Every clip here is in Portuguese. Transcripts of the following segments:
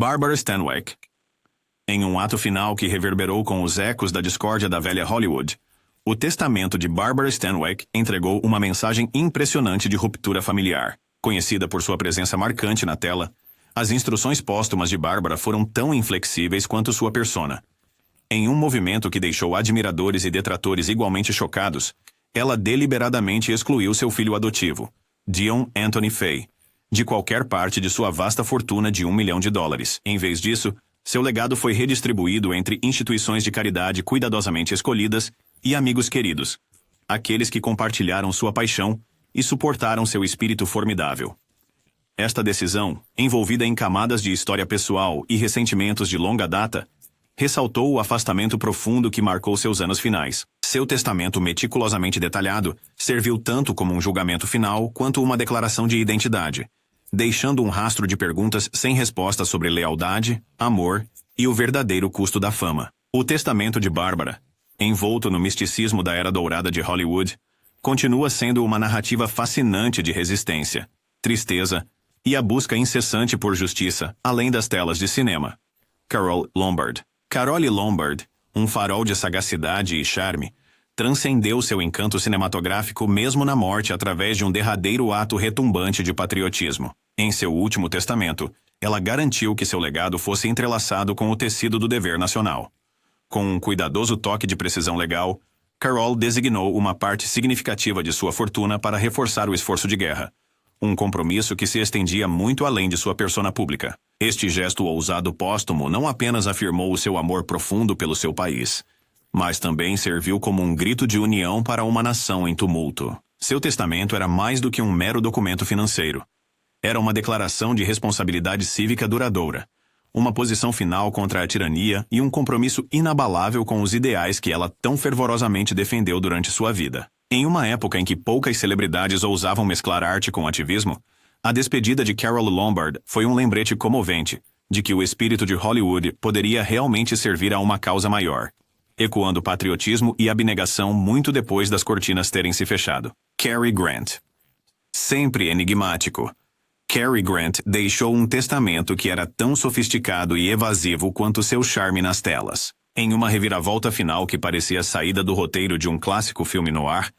Barbara Stanwyck. Em um ato final que reverberou com os ecos da discórdia da velha Hollywood, o testamento de Barbara Stanwyck entregou uma mensagem impressionante de ruptura familiar. Conhecida por sua presença marcante na tela, as instruções póstumas de Barbara foram tão inflexíveis quanto sua persona. Em um movimento que deixou admiradores e detratores igualmente chocados, ela deliberadamente excluiu seu filho adotivo, Dion Anthony Fay, de qualquer parte de sua vasta fortuna de $1 milhão. Em vez disso, seu legado foi redistribuído entre instituições de caridade cuidadosamente escolhidas e amigos queridos, aqueles que compartilharam sua paixão e suportaram seu espírito formidável. Esta decisão, envolvida em camadas de história pessoal e ressentimentos de longa data, ressaltou o afastamento profundo que marcou seus anos finais. Seu testamento meticulosamente detalhado serviu tanto como um julgamento final quanto uma declaração de identidade, deixando um rastro de perguntas sem resposta sobre lealdade, amor e o verdadeiro custo da fama. O testamento de Barbara, envolto no misticismo da era dourada de Hollywood, continua sendo uma narrativa fascinante de resistência, tristeza e a busca incessante por justiça, além das telas de cinema. Carole Lombard. Carole Lombard, um farol de sagacidade e charme, transcendeu seu encanto cinematográfico mesmo na morte através de um derradeiro ato retumbante de patriotismo. Em seu último testamento, ela garantiu que seu legado fosse entrelaçado com o tecido do dever nacional. Com um cuidadoso toque de precisão legal, Carole designou uma parte significativa de sua fortuna para reforçar o esforço de guerra, um compromisso que se estendia muito além de sua persona pública. Este gesto ousado póstumo não apenas afirmou o seu amor profundo pelo seu país, mas também serviu como um grito de união para uma nação em tumulto. Seu testamento era mais do que um mero documento financeiro. Era uma declaração de responsabilidade cívica duradoura, uma posição final contra a tirania e um compromisso inabalável com os ideais que ela tão fervorosamente defendeu durante sua vida. Em uma época em que poucas celebridades ousavam mesclar arte com ativismo, a despedida de Carole Lombard foi um lembrete comovente de que o espírito de Hollywood poderia realmente servir a uma causa maior, ecoando patriotismo e abnegação muito depois das cortinas terem se fechado. Cary Grant. Sempre enigmático, Cary Grant deixou um testamento que era tão sofisticado e evasivo quanto seu charme nas telas. Em uma reviravolta final que parecia a saída do roteiro de um clássico filme noir,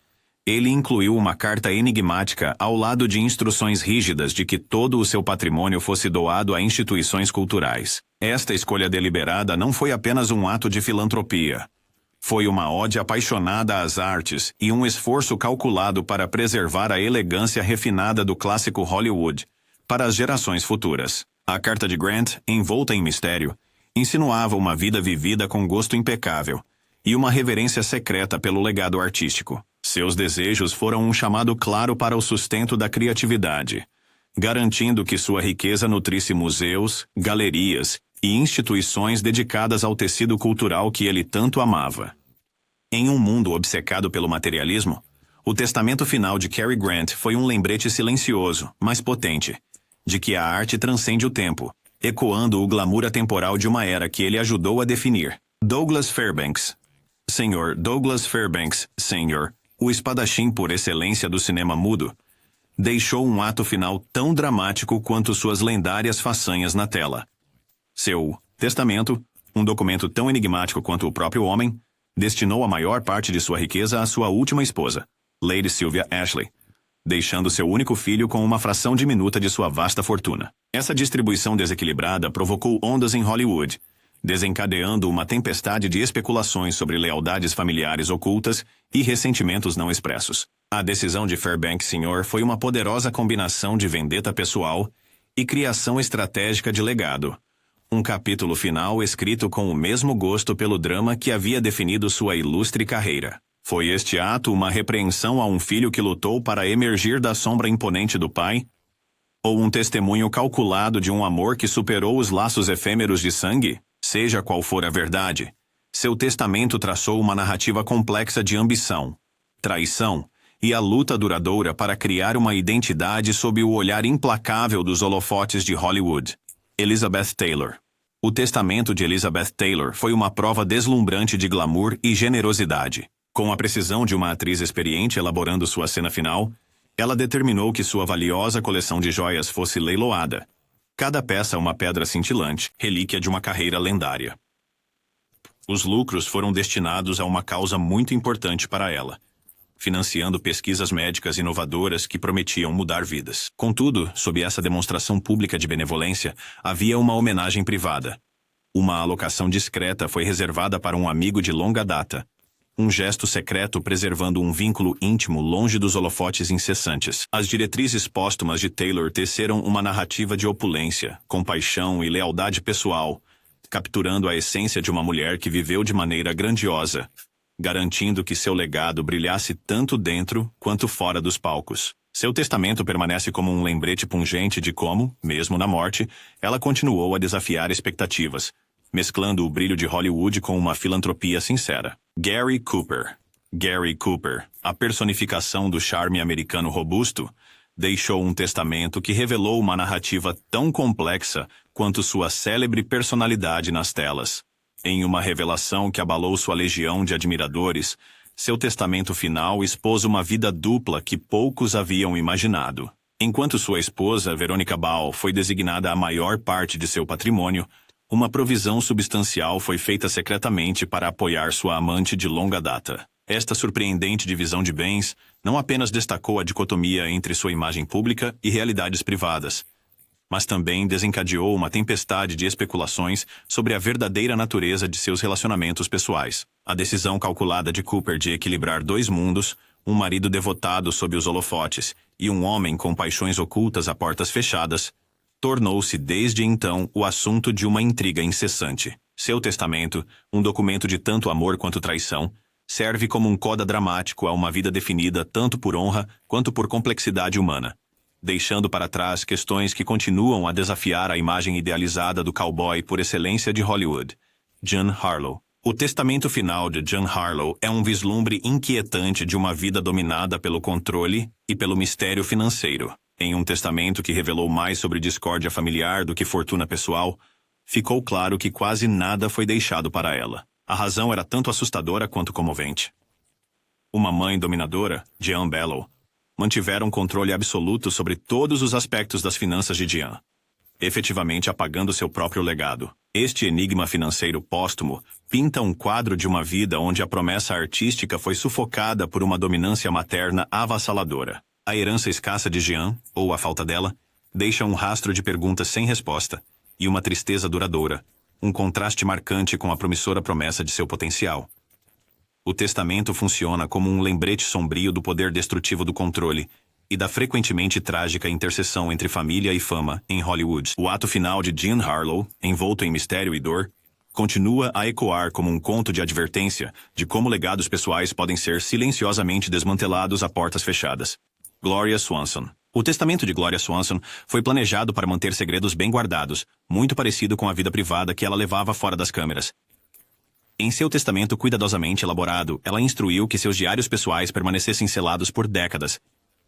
ele incluiu uma carta enigmática ao lado de instruções rígidas de que todo o seu patrimônio fosse doado a instituições culturais. Esta escolha deliberada não foi apenas um ato de filantropia. Foi uma ode apaixonada às artes e um esforço calculado para preservar a elegância refinada do clássico Hollywood para as gerações futuras. A carta de Grant, envolta em mistério, insinuava uma vida vivida com gosto impecável e uma reverência secreta pelo legado artístico. Seus desejos foram um chamado claro para o sustento da criatividade, garantindo que sua riqueza nutrisse museus, galerias e instituições dedicadas ao tecido cultural que ele tanto amava. Em um mundo obcecado pelo materialismo, o testamento final de Cary Grant foi um lembrete silencioso, mas potente, de que a arte transcende o tempo, ecoando o glamour atemporal de uma era que ele ajudou a definir. Douglas Fairbanks. Sr. Douglas Fairbanks, Sr., o espadachim por excelência do cinema mudo, deixou um ato final tão dramático quanto suas lendárias façanhas na tela. Seu testamento, um documento tão enigmático quanto o próprio homem, destinou a maior parte de sua riqueza à sua última esposa, Lady Sylvia Ashley, deixando seu único filho com uma fração diminuta de sua vasta fortuna. Essa distribuição desequilibrada provocou ondas em Hollywood, desencadeando uma tempestade de especulações sobre lealdades familiares ocultas e ressentimentos não expressos. A decisão de Fairbanks Sr. foi uma poderosa combinação de vendetta pessoal e criação estratégica de legado, um capítulo final escrito com o mesmo gosto pelo drama que havia definido sua ilustre carreira. Foi este ato uma repreensão a um filho que lutou para emergir da sombra imponente do pai? Ou um testemunho calculado de um amor que superou os laços efêmeros de sangue? Seja qual for a verdade, seu testamento traçou uma narrativa complexa de ambição, traição e a luta duradoura para criar uma identidade sob o olhar implacável dos holofotes de Hollywood. Elizabeth Taylor. O testamento de Elizabeth Taylor foi uma prova deslumbrante de glamour e generosidade. Com a precisão de uma atriz experiente elaborando sua cena final, ela determinou que sua valiosa coleção de joias fosse leiloada, Cada peça uma pedra cintilante, relíquia de uma carreira lendária. Os lucros foram destinados a uma causa muito importante para ela, financiando pesquisas médicas inovadoras que prometiam mudar vidas. Contudo, sob essa demonstração pública de benevolência, havia uma homenagem privada. Uma alocação discreta foi reservada para um amigo de longa data. Um gesto secreto preservando um vínculo íntimo longe dos holofotes incessantes. As diretrizes póstumas de Taylor teceram uma narrativa de opulência, compaixão e lealdade pessoal, capturando a essência de uma mulher que viveu de maneira grandiosa, garantindo que seu legado brilhasse tanto dentro quanto fora dos palcos. Seu testamento permanece como um lembrete pungente de como, mesmo na morte, ela continuou a desafiar expectativas, mesclando o brilho de Hollywood com uma filantropia sincera. Gary Cooper. Gary Cooper, a personificação do charme americano robusto, deixou um testamento que revelou uma narrativa tão complexa quanto sua célebre personalidade nas telas. Em uma revelação que abalou sua legião de admiradores, seu testamento final expôs uma vida dupla que poucos haviam imaginado. Enquanto sua esposa, Veronica Ball, foi designada a maior parte de seu patrimônio, uma provisão substancial foi feita secretamente para apoiar sua amante de longa data. Esta surpreendente divisão de bens não apenas destacou a dicotomia entre sua imagem pública e realidades privadas, mas também desencadeou uma tempestade de especulações sobre a verdadeira natureza de seus relacionamentos pessoais. A decisão calculada de Cooper de equilibrar dois mundos, um marido devotado sob os holofotes e um homem com paixões ocultas a portas fechadas, tornou-se desde então o assunto de uma intriga incessante. Seu testamento, um documento de tanto amor quanto traição, serve como um coda dramático a uma vida definida tanto por honra quanto por complexidade humana, deixando para trás questões que continuam a desafiar a imagem idealizada do cowboy por excelência de Hollywood, Jean Harlow. O testamento final de Jean Harlow é um vislumbre inquietante de uma vida dominada pelo controle e pelo mistério financeiro. Em um testamento que revelou mais sobre discórdia familiar do que fortuna pessoal, ficou claro que quase nada foi deixado para ela. A razão era tanto assustadora quanto comovente. Uma mãe dominadora, Jean Bellow, mantiveram controle absoluto sobre todos os aspectos das finanças de Jean, efetivamente apagando seu próprio legado. Este enigma financeiro póstumo pinta um quadro de uma vida onde a promessa artística foi sufocada por uma dominância materna avassaladora. A herança escassa de Jean, ou a falta dela, deixa um rastro de perguntas sem resposta e uma tristeza duradoura, um contraste marcante com a promissora promessa de seu potencial. O testamento funciona como um lembrete sombrio do poder destrutivo do controle e da frequentemente trágica interseção entre família e fama em Hollywood. O ato final de Jean Harlow, envolto em mistério e dor, continua a ecoar como um conto de advertência de como legados pessoais podem ser silenciosamente desmantelados a portas fechadas. Gloria Swanson. O testamento de Gloria Swanson foi planejado para manter segredos bem guardados, muito parecido com a vida privada que ela levava fora das câmeras. Em seu testamento cuidadosamente elaborado, ela instruiu que seus diários pessoais permanecessem selados por décadas,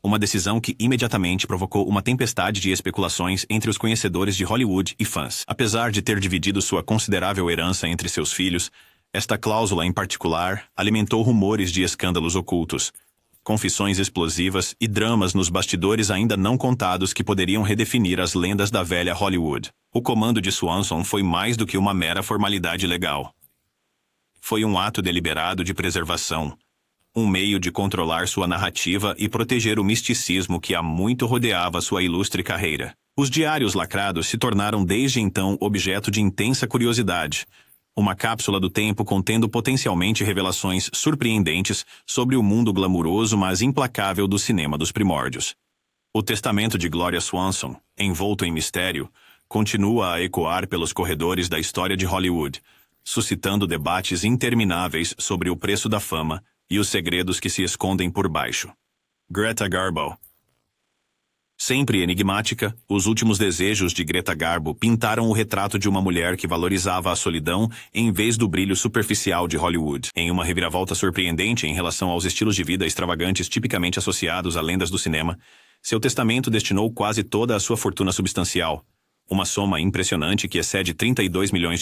uma decisão que imediatamente provocou uma tempestade de especulações entre os conhecedores de Hollywood e fãs. Apesar de ter dividido sua considerável herança entre seus filhos, esta cláusula em particular alimentou rumores de escândalos ocultos, confissões explosivas e dramas nos bastidores ainda não contados que poderiam redefinir as lendas da velha Hollywood. O comando de Swanson foi mais do que uma mera formalidade legal. Foi um ato deliberado de preservação, um meio de controlar sua narrativa e proteger o misticismo que há muito rodeava sua ilustre carreira. Os diários lacrados se tornaram desde então objeto de intensa curiosidade, uma cápsula do tempo contendo potencialmente revelações surpreendentes sobre o mundo glamuroso mas implacável do cinema dos primórdios. O testamento de Gloria Swanson, envolto em mistério, continua a ecoar pelos corredores da história de Hollywood, suscitando debates intermináveis sobre o preço da fama e os segredos que se escondem por baixo. Greta Garbo. Sempre enigmática, os últimos desejos de Greta Garbo pintaram o retrato de uma mulher que valorizava a solidão em vez do brilho superficial de Hollywood. Em uma reviravolta surpreendente em relação aos estilos de vida extravagantes tipicamente associados a lendas do cinema, seu testamento destinou quase toda a sua fortuna substancial, uma soma impressionante que excede $32 milhões,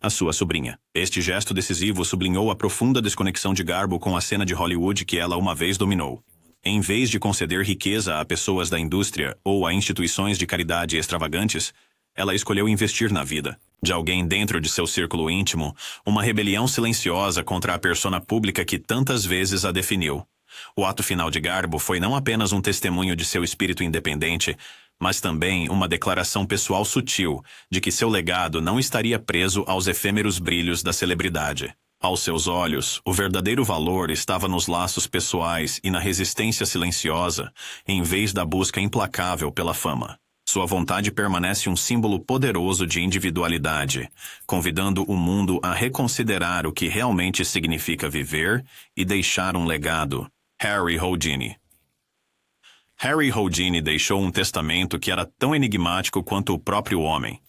à sua sobrinha. Este gesto decisivo sublinhou a profunda desconexão de Garbo com a cena de Hollywood que ela uma vez dominou. Em vez de conceder riqueza a pessoas da indústria ou a instituições de caridade extravagantes, ela escolheu investir na vida de alguém dentro de seu círculo íntimo, uma rebelião silenciosa contra a persona pública que tantas vezes a definiu. O ato final de Garbo foi não apenas um testemunho de seu espírito independente, mas também uma declaração pessoal sutil de que seu legado não estaria preso aos efêmeros brilhos da celebridade. Aos seus olhos, o verdadeiro valor estava nos laços pessoais e na resistência silenciosa, em vez da busca implacável pela fama. Sua vontade permanece um símbolo poderoso de individualidade, convidando o mundo a reconsiderar o que realmente significa viver e deixar um legado. Harry Houdini. Harry Houdini deixou um testamento que era tão enigmático quanto o próprio homem.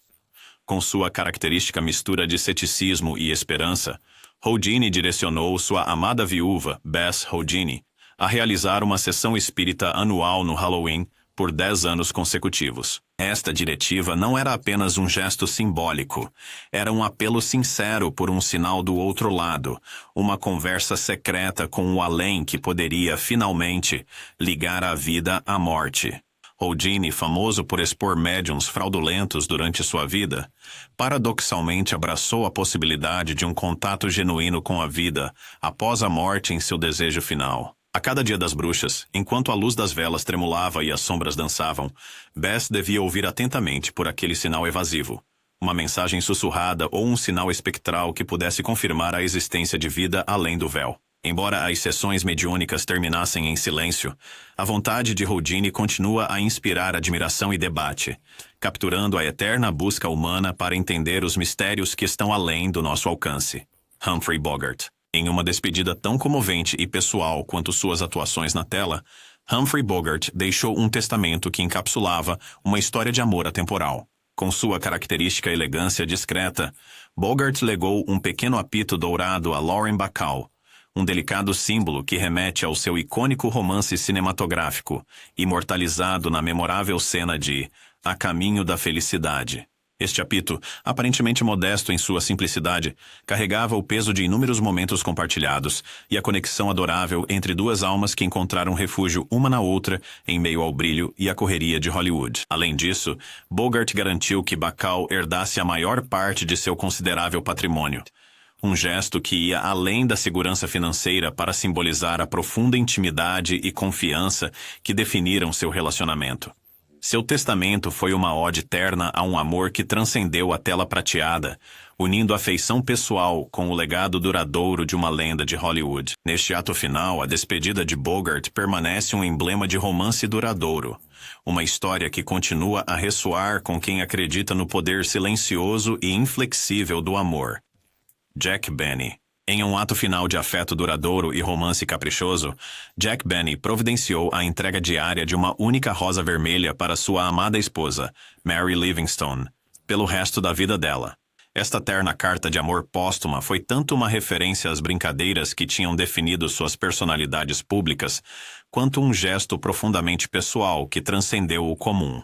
Com sua característica mistura de ceticismo e esperança, Houdini direcionou sua amada viúva, Bess Houdini, a realizar uma sessão espírita anual no Halloween por 10 anos consecutivos. Esta diretiva não era apenas um gesto simbólico, era um apelo sincero por um sinal do outro lado, uma conversa secreta com o além que poderia, finalmente, ligar a vida à morte. Houdini, famoso por expor médiums fraudulentos durante sua vida, paradoxalmente abraçou a possibilidade de um contato genuíno com a vida após a morte em seu desejo final. A cada dia das bruxas, enquanto a luz das velas tremulava e as sombras dançavam, Bess devia ouvir atentamente por aquele sinal evasivo. Uma mensagem sussurrada ou um sinal espectral que pudesse confirmar a existência de vida além do véu. Embora as sessões mediúnicas terminassem em silêncio, a vontade de Houdini continua a inspirar admiração e debate, capturando a eterna busca humana para entender os mistérios que estão além do nosso alcance. Humphrey Bogart. Em uma despedida tão comovente e pessoal quanto suas atuações na tela, Humphrey Bogart deixou um testamento que encapsulava uma história de amor atemporal. Com sua característica elegância discreta, Bogart legou um pequeno apito dourado a Lauren Bacall, um delicado símbolo que remete ao seu icônico romance cinematográfico, imortalizado na memorável cena de A Caminho da Felicidade. Este apito, aparentemente modesto em sua simplicidade, carregava o peso de inúmeros momentos compartilhados e a conexão adorável entre duas almas que encontraram refúgio uma na outra em meio ao brilho e à correria de Hollywood. Além disso, Bogart garantiu que Bacall herdasse a maior parte de seu considerável patrimônio. Um gesto que ia além da segurança financeira para simbolizar a profunda intimidade e confiança que definiram seu relacionamento. Seu testamento foi uma ode terna a um amor que transcendeu a tela prateada, unindo a afeição pessoal com o legado duradouro de uma lenda de Hollywood. Neste ato final, a despedida de Bogart permanece um emblema de romance duradouro, uma história que continua a ressoar com quem acredita no poder silencioso e inflexível do amor. Jack Benny. Em um ato final de afeto duradouro e romance caprichoso, Jack Benny providenciou a entrega diária de uma única rosa vermelha para sua amada esposa, Mary Livingstone, pelo resto da vida dela. Esta terna carta de amor póstuma foi tanto uma referência às brincadeiras que tinham definido suas personalidades públicas, quanto um gesto profundamente pessoal que transcendeu o comum.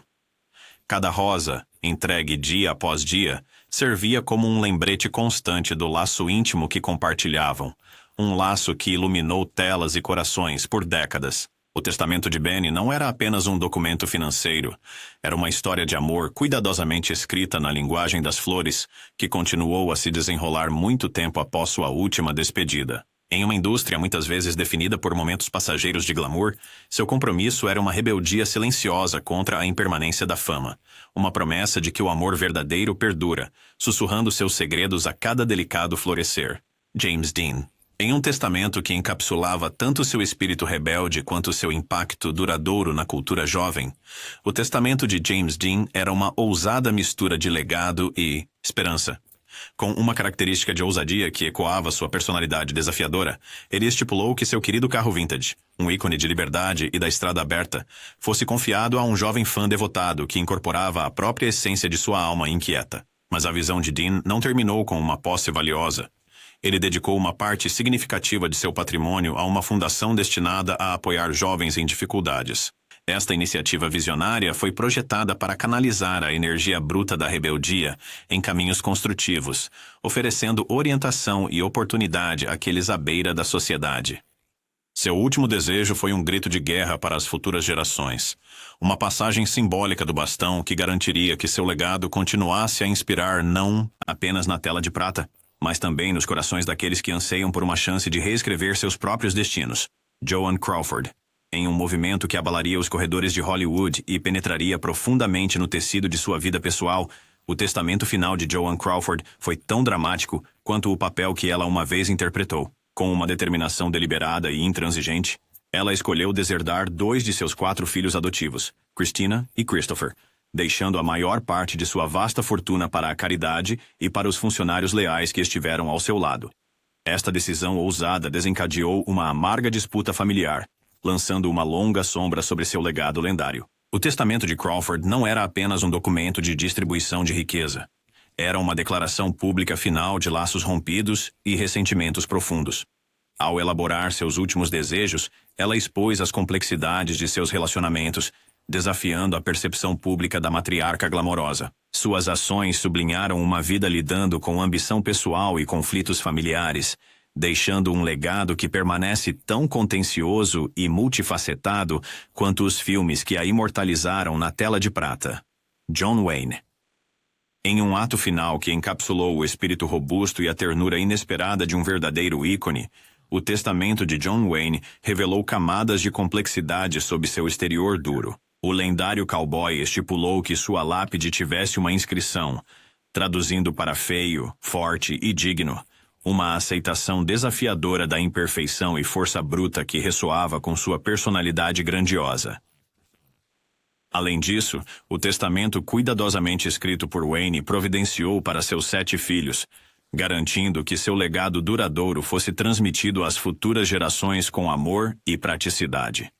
Cada rosa, entregue dia após dia, servia como um lembrete constante do laço íntimo que compartilhavam, um laço que iluminou telas e corações por décadas. O testamento de Benny não era apenas um documento financeiro, era uma história de amor cuidadosamente escrita na linguagem das flores, que continuou a se desenrolar muito tempo após sua última despedida. Em uma indústria muitas vezes definida por momentos passageiros de glamour, seu compromisso era uma rebeldia silenciosa contra a impermanência da fama, uma promessa de que o amor verdadeiro perdura, sussurrando seus segredos a cada delicado florescer. James Dean. Em um testamento que encapsulava tanto seu espírito rebelde quanto seu impacto duradouro na cultura jovem, o testamento de James Dean era uma ousada mistura de legado e esperança. Com uma característica de ousadia que ecoava sua personalidade desafiadora, ele estipulou que seu querido carro vintage, um ícone de liberdade e da estrada aberta, fosse confiado a um jovem fã devotado que incorporava a própria essência de sua alma inquieta. Mas a visão de Dean não terminou com uma posse valiosa. Ele dedicou uma parte significativa de seu patrimônio a uma fundação destinada a apoiar jovens em dificuldades. Esta iniciativa visionária foi projetada para canalizar a energia bruta da rebeldia em caminhos construtivos, oferecendo orientação e oportunidade àqueles à beira da sociedade. Seu último desejo foi um grito de guerra para as futuras gerações. Uma passagem simbólica do bastão que garantiria que seu legado continuasse a inspirar não apenas na tela de prata, mas também nos corações daqueles que anseiam por uma chance de reescrever seus próprios destinos. Joan Crawford. Em um movimento que abalaria os corredores de Hollywood e penetraria profundamente no tecido de sua vida pessoal, o testamento final de Joan Crawford foi tão dramático quanto o papel que ela uma vez interpretou. Com uma determinação deliberada e intransigente, ela escolheu deserdar 2 de seus 4 filhos adotivos, Christina e Christopher, deixando a maior parte de sua vasta fortuna para a caridade e para os funcionários leais que estiveram ao seu lado. Esta decisão ousada desencadeou uma amarga disputa familiar, lançando uma longa sombra sobre seu legado lendário. O testamento de Crawford não era apenas um documento de distribuição de riqueza. Era uma declaração pública final de laços rompidos e ressentimentos profundos. Ao elaborar seus últimos desejos, ela expôs as complexidades de seus relacionamentos, desafiando a percepção pública da matriarca glamourosa. Suas ações sublinharam uma vida lidando com ambição pessoal e conflitos familiares, deixando um legado que permanece tão contencioso e multifacetado quanto os filmes que a imortalizaram na tela de prata. John Wayne. Em um ato final que encapsulou o espírito robusto e a ternura inesperada de um verdadeiro ícone, o testamento de John Wayne revelou camadas de complexidade sob seu exterior duro. O lendário cowboy estipulou que sua lápide tivesse uma inscrição, traduzindo para feio, forte e digno, uma aceitação desafiadora da imperfeição e força bruta que ressoava com sua personalidade grandiosa. Além disso, o testamento cuidadosamente escrito por Wayne providenciou para seus 7 filhos, garantindo que seu legado duradouro fosse transmitido às futuras gerações com amor e praticidade.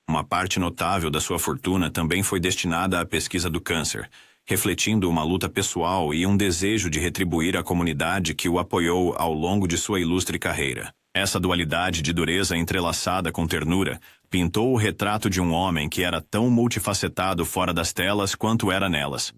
Uma parte notável da sua fortuna também foi destinada à pesquisa do câncer, refletindo uma luta pessoal e um desejo de retribuir a comunidade que o apoiou ao longo de sua ilustre carreira. Essa dualidade de dureza entrelaçada com ternura pintou o retrato de um homem que era tão multifacetado fora das telas quanto era nelas.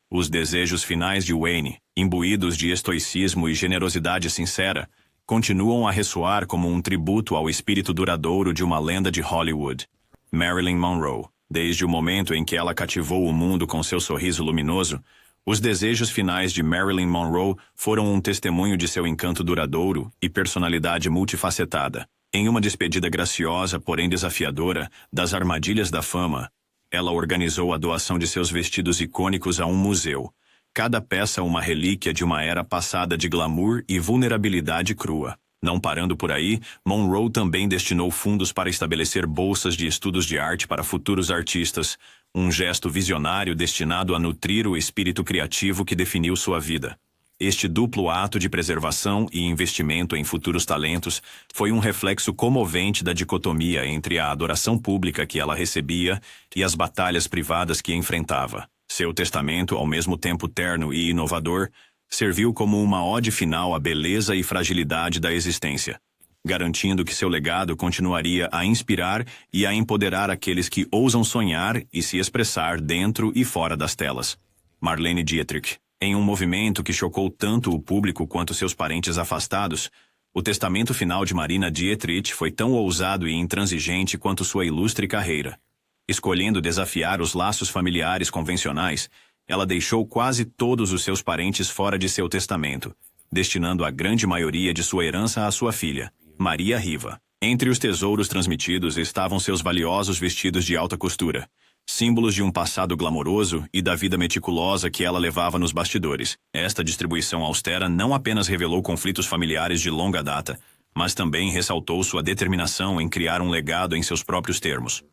Os desejos finais de Wayne, imbuídos de estoicismo e generosidade sincera, continuam a ressoar como um tributo ao espírito duradouro de uma lenda de Hollywood. Marilyn Monroe. Desde o momento em que ela cativou o mundo com seu sorriso luminoso, os desejos finais de Marilyn Monroe foram um testemunho de seu encanto duradouro e personalidade multifacetada. Em uma despedida graciosa, porém desafiadora, das armadilhas da fama, ela organizou a doação de seus vestidos icônicos a um museu, cada peça uma relíquia de uma era passada de glamour e vulnerabilidade crua. Não parando por aí, Monroe também destinou fundos para estabelecer bolsas de estudos de arte para futuros artistas, um gesto visionário destinado a nutrir o espírito criativo que definiu sua vida. Este duplo ato de preservação e investimento em futuros talentos foi um reflexo comovente da dicotomia entre a adoração pública que ela recebia e as batalhas privadas que enfrentava. Seu testamento, ao mesmo tempo terno e inovador, serviu como uma ode final à beleza e fragilidade da existência, garantindo que seu legado continuaria a inspirar e a empoderar aqueles que ousam sonhar e se expressar dentro e fora das telas. Marlene Dietrich. Em um movimento que chocou tanto o público quanto seus parentes afastados, o testamento final de Marina Dietrich foi tão ousado e intransigente quanto sua ilustre carreira. Escolhendo desafiar os laços familiares convencionais, ela deixou quase todos os seus parentes fora de seu testamento, destinando a grande maioria de sua herança à sua filha, Maria Riva. Entre os tesouros transmitidos estavam seus valiosos vestidos de alta costura, símbolos de um passado glamouroso e da vida meticulosa que ela levava nos bastidores. Esta distribuição austera não apenas revelou conflitos familiares de longa data, mas também ressaltou sua determinação em criar um legado em seus próprios termos.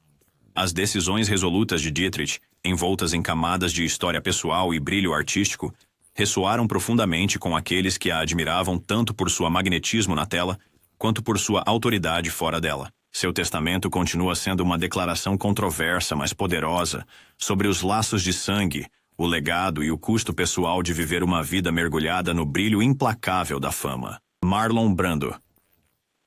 As decisões resolutas de Dietrich, envoltas em camadas de história pessoal e brilho artístico, ressoaram profundamente com aqueles que a admiravam tanto por sua magnetismo na tela, quanto por sua autoridade fora dela. Seu testamento continua sendo uma declaração controversa, mas poderosa, sobre os laços de sangue, o legado e o custo pessoal de viver uma vida mergulhada no brilho implacável da fama. Marlon Brando.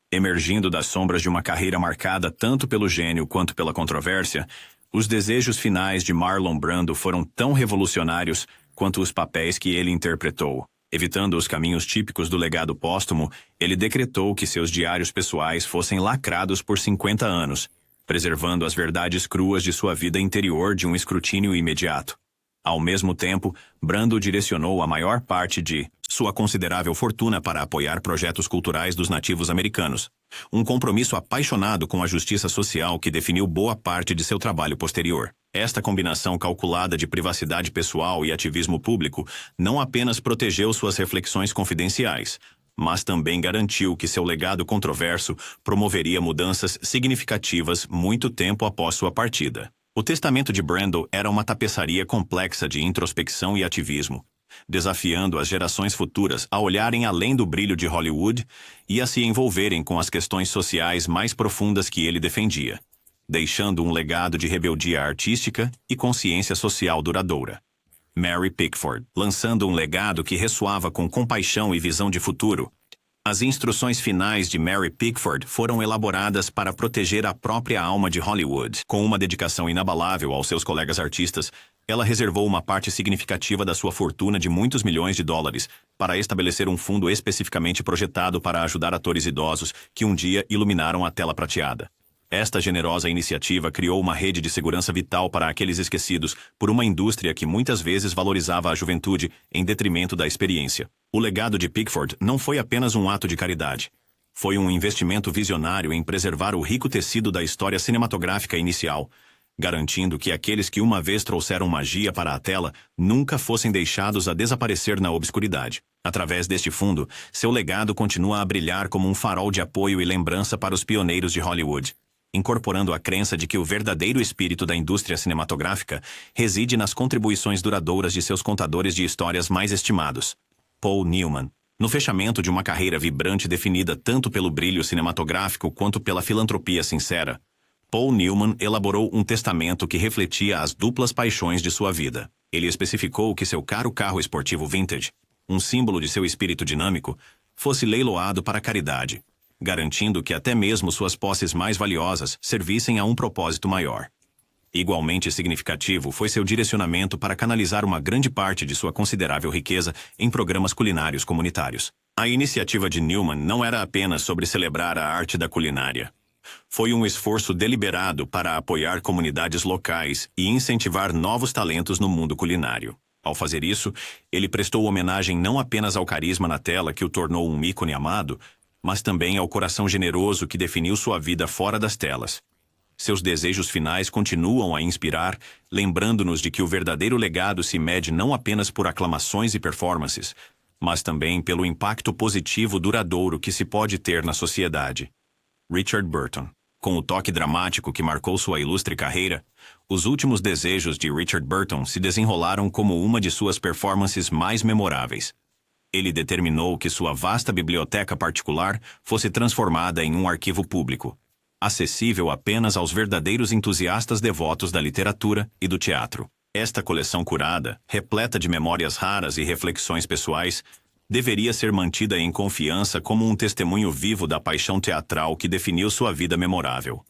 Emergindo das sombras de uma carreira marcada tanto pelo gênio quanto pela controvérsia, os desejos finais de Marlon Brando foram tão revolucionários quanto os papéis que ele interpretou. Evitando os caminhos típicos do legado póstumo, ele decretou que seus diários pessoais fossem lacrados por 50 anos, preservando as verdades cruas de sua vida interior de um escrutínio imediato. Ao mesmo tempo, Brando direcionou a maior parte de sua considerável fortuna para apoiar projetos culturais dos nativos americanos, um compromisso apaixonado com a justiça social que definiu boa parte de seu trabalho posterior. Esta combinação calculada de privacidade pessoal e ativismo público não apenas protegeu suas reflexões confidenciais, mas também garantiu que seu legado controverso promoveria mudanças significativas muito tempo após sua partida. O testamento de Brando era uma tapeçaria complexa de introspecção e ativismo, desafiando as gerações futuras a olharem além do brilho de Hollywood e a se envolverem com as questões sociais mais profundas que ele defendia, deixando um legado de rebeldia artística e consciência social duradoura. Mary Pickford, lançando um legado que ressoava com compaixão e visão de futuro. As instruções finais de Mary Pickford foram elaboradas para proteger a própria alma de Hollywood. Com uma dedicação inabalável aos seus colegas artistas, ela reservou uma parte significativa da sua fortuna de muitos milhões de dólares para estabelecer um fundo especificamente projetado para ajudar atores idosos que um dia iluminaram a tela prateada. Esta generosa iniciativa criou uma rede de segurança vital para aqueles esquecidos por uma indústria que muitas vezes valorizava a juventude em detrimento da experiência. O legado de Pickford não foi apenas um ato de caridade. Foi um investimento visionário em preservar o rico tecido da história cinematográfica inicial, garantindo que aqueles que uma vez trouxeram magia para a tela nunca fossem deixados a desaparecer na obscuridade. Através deste fundo, seu legado continua a brilhar como um farol de apoio e lembrança para os pioneiros de Hollywood, incorporando a crença de que o verdadeiro espírito da indústria cinematográfica reside nas contribuições duradouras de seus contadores de histórias mais estimados. Paul Newman. No fechamento de uma carreira vibrante definida tanto pelo brilho cinematográfico quanto pela filantropia sincera, Paul Newman elaborou um testamento que refletia as duplas paixões de sua vida. Ele especificou que seu caro carro esportivo vintage, um símbolo de seu espírito dinâmico, fosse leiloado para a caridade, garantindo que até mesmo suas posses mais valiosas servissem a um propósito maior. Igualmente significativo foi seu direcionamento para canalizar uma grande parte de sua considerável riqueza em programas culinários comunitários. A iniciativa de Newman não era apenas sobre celebrar a arte da culinária. Foi um esforço deliberado para apoiar comunidades locais e incentivar novos talentos no mundo culinário. Ao fazer isso, ele prestou homenagem não apenas ao carisma na tela que o tornou um ícone amado, mas também ao coração generoso que definiu sua vida fora das telas. Seus desejos finais continuam a inspirar, lembrando-nos de que o verdadeiro legado se mede não apenas por aclamações e performances, mas também pelo impacto positivo duradouro que se pode ter na sociedade. Richard Burton. Com o toque dramático que marcou sua ilustre carreira, os últimos desejos de Richard Burton se desenrolaram como uma de suas performances mais memoráveis. Ele determinou que sua vasta biblioteca particular fosse transformada em um arquivo público, acessível apenas aos verdadeiros entusiastas devotos da literatura e do teatro. Esta coleção curada, repleta de memórias raras e reflexões pessoais, deveria ser mantida em confiança como um testemunho vivo da paixão teatral que definiu sua vida memorável.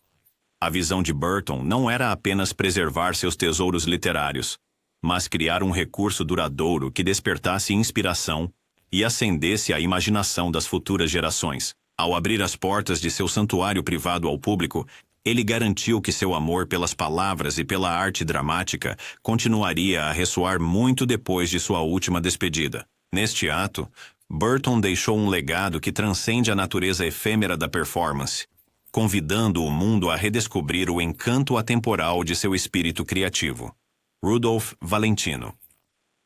A visão de Burton não era apenas preservar seus tesouros literários, mas criar um recurso duradouro que despertasse inspiração e acendesse a imaginação das futuras gerações. Ao abrir as portas de seu santuário privado ao público, ele garantiu que seu amor pelas palavras e pela arte dramática continuaria a ressoar muito depois de sua última despedida. Neste ato, Burton deixou um legado que transcende a natureza efêmera da performance, convidando o mundo a redescobrir o encanto atemporal de seu espírito criativo. Rudolph Valentino.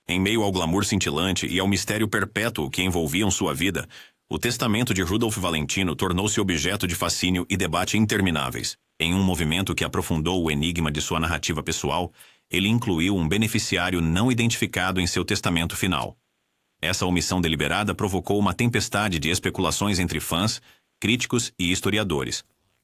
Em meio ao glamour cintilante e ao mistério perpétuo que envolviam sua vida, o testamento de Rudolph Valentino tornou-se objeto de fascínio e debate intermináveis. Em um movimento que aprofundou o enigma de sua narrativa pessoal, ele incluiu um beneficiário não identificado em seu testamento final. Essa omissão deliberada provocou uma tempestade de especulações entre fãs, críticos e historiadores,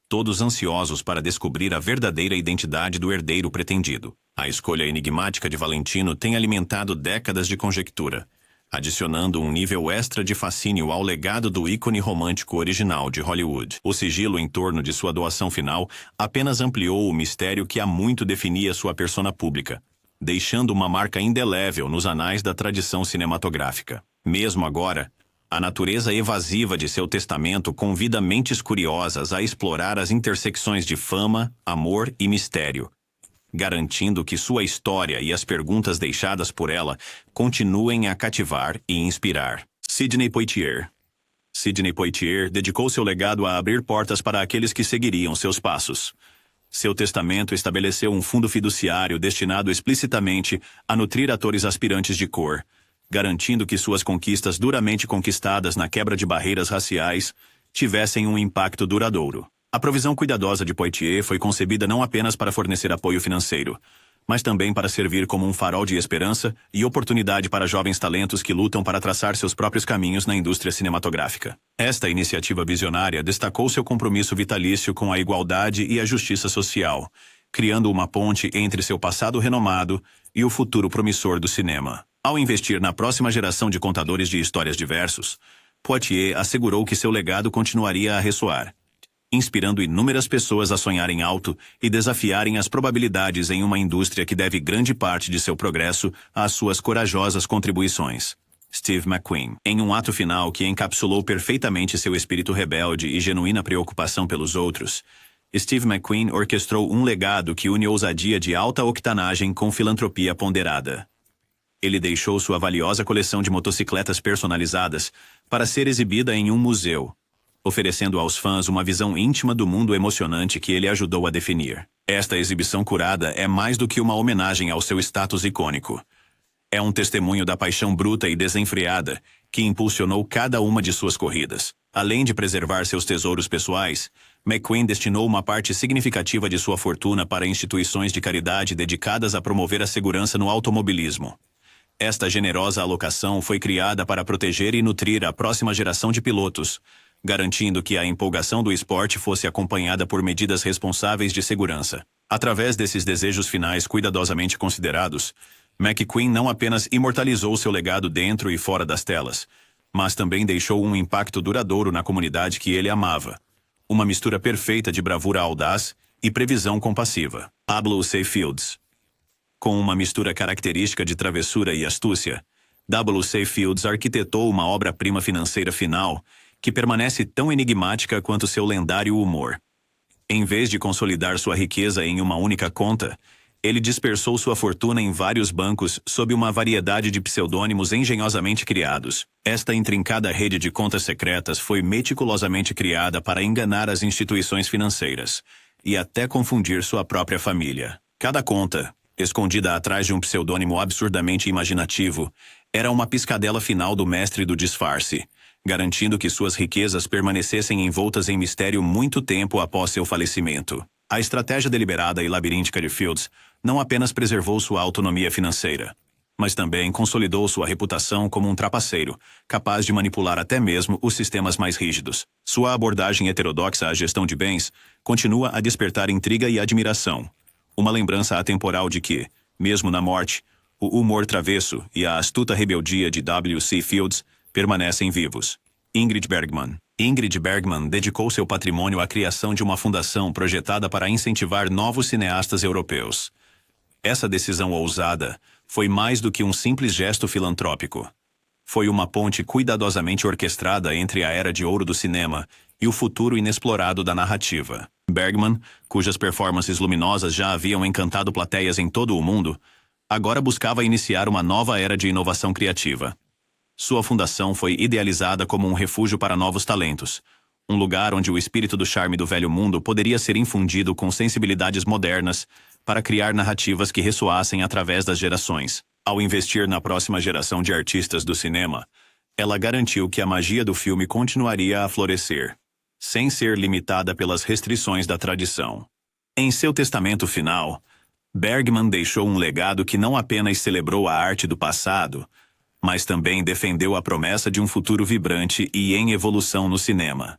todos ansiosos para descobrir a verdadeira identidade do herdeiro pretendido. A escolha enigmática de Valentino tem alimentado décadas de conjectura, adicionando um nível extra de fascínio ao legado do ícone romântico original de Hollywood. O sigilo em torno de sua doação final apenas ampliou o mistério que há muito definia sua persona pública, deixando uma marca indelével nos anais da tradição cinematográfica. Mesmo agora, a natureza evasiva de seu testamento convida mentes curiosas a explorar as intersecções de fama, amor e mistério, garantindo que sua história e as perguntas deixadas por ela continuem a cativar e inspirar. Sidney Poitier. Sidney Poitier dedicou seu legado a abrir portas para aqueles que seguiriam seus passos. Seu testamento estabeleceu um fundo fiduciário destinado explicitamente a nutrir atores aspirantes de cor, garantindo que suas conquistas duramente conquistadas na quebra de barreiras raciais tivessem um impacto duradouro. A provisão cuidadosa de Poitier foi concebida não apenas para fornecer apoio financeiro, mas também para servir como um farol de esperança e oportunidade para jovens talentos que lutam para traçar seus próprios caminhos na indústria cinematográfica. Esta iniciativa visionária destacou seu compromisso vitalício com a igualdade e a justiça social, criando uma ponte entre seu passado renomado e o futuro promissor do cinema. Ao investir na próxima geração de contadores de histórias diversos, Poitier assegurou que seu legado continuaria a ressoar, inspirando inúmeras pessoas a sonharem alto e desafiarem as probabilidades em uma indústria que deve grande parte de seu progresso às suas corajosas contribuições. Steve McQueen. Em um ato final que encapsulou perfeitamente seu espírito rebelde e genuína preocupação pelos outros, Steve McQueen orquestrou um legado que une ousadia de alta octanagem com filantropia ponderada. Ele deixou sua valiosa coleção de motocicletas personalizadas para ser exibida em um museu, oferecendo aos fãs uma visão íntima do mundo emocionante que ele ajudou a definir. Esta exibição curada é mais do que uma homenagem ao seu status icônico. É um testemunho da paixão bruta e desenfreada que impulsionou cada uma de suas corridas. Além de preservar seus tesouros pessoais, McQueen destinou uma parte significativa de sua fortuna para instituições de caridade dedicadas a promover a segurança no automobilismo. Esta generosa alocação foi criada para proteger e nutrir a próxima geração de pilotos, garantindo que a empolgação do esporte fosse acompanhada por medidas responsáveis de segurança. Através desses desejos finais cuidadosamente considerados, McQueen não apenas imortalizou seu legado dentro e fora das telas, mas também deixou um impacto duradouro na comunidade que ele amava. Uma mistura perfeita de bravura audaz e previsão compassiva. W.C. Fields. Com uma mistura característica de travessura e astúcia, W.C. Fields arquitetou uma obra-prima financeira final que permanece tão enigmática quanto seu lendário humor. Em vez de consolidar sua riqueza em uma única conta, ele dispersou sua fortuna em vários bancos sob uma variedade de pseudônimos engenhosamente criados. Esta intrincada rede de contas secretas foi meticulosamente criada para enganar as instituições financeiras e até confundir sua própria família. Cada conta, escondida atrás de um pseudônimo absurdamente imaginativo, era uma piscadela final do mestre do disfarce, garantindo que suas riquezas permanecessem envoltas em mistério muito tempo após seu falecimento. A estratégia deliberada e labiríntica de Fields não apenas preservou sua autonomia financeira, mas também consolidou sua reputação como um trapaceiro, capaz de manipular até mesmo os sistemas mais rígidos. Sua abordagem heterodoxa à gestão de bens continua a despertar intriga e admiração, uma lembrança atemporal de que, mesmo na morte, o humor travesso e a astuta rebeldia de W.C. Fields permanecem vivos. Ingrid Bergman. Ingrid Bergman dedicou seu patrimônio à criação de uma fundação projetada para incentivar novos cineastas europeus. Essa decisão ousada foi mais do que um simples gesto filantrópico. Foi uma ponte cuidadosamente orquestrada entre a era de ouro do cinema e o futuro inexplorado da narrativa. Bergman, cujas performances luminosas já haviam encantado plateias em todo o mundo, agora buscava iniciar uma nova era de inovação criativa. Sua fundação foi idealizada como um refúgio para novos talentos, um lugar onde o espírito do charme do velho mundo poderia ser infundido com sensibilidades modernas para criar narrativas que ressoassem através das gerações. Ao investir na próxima geração de artistas do cinema, ela garantiu que a magia do filme continuaria a florescer, sem ser limitada pelas restrições da tradição. Em seu testamento final, Bergman deixou um legado que não apenas celebrou a arte do passado, mas também defendeu a promessa de um futuro vibrante e em evolução no cinema.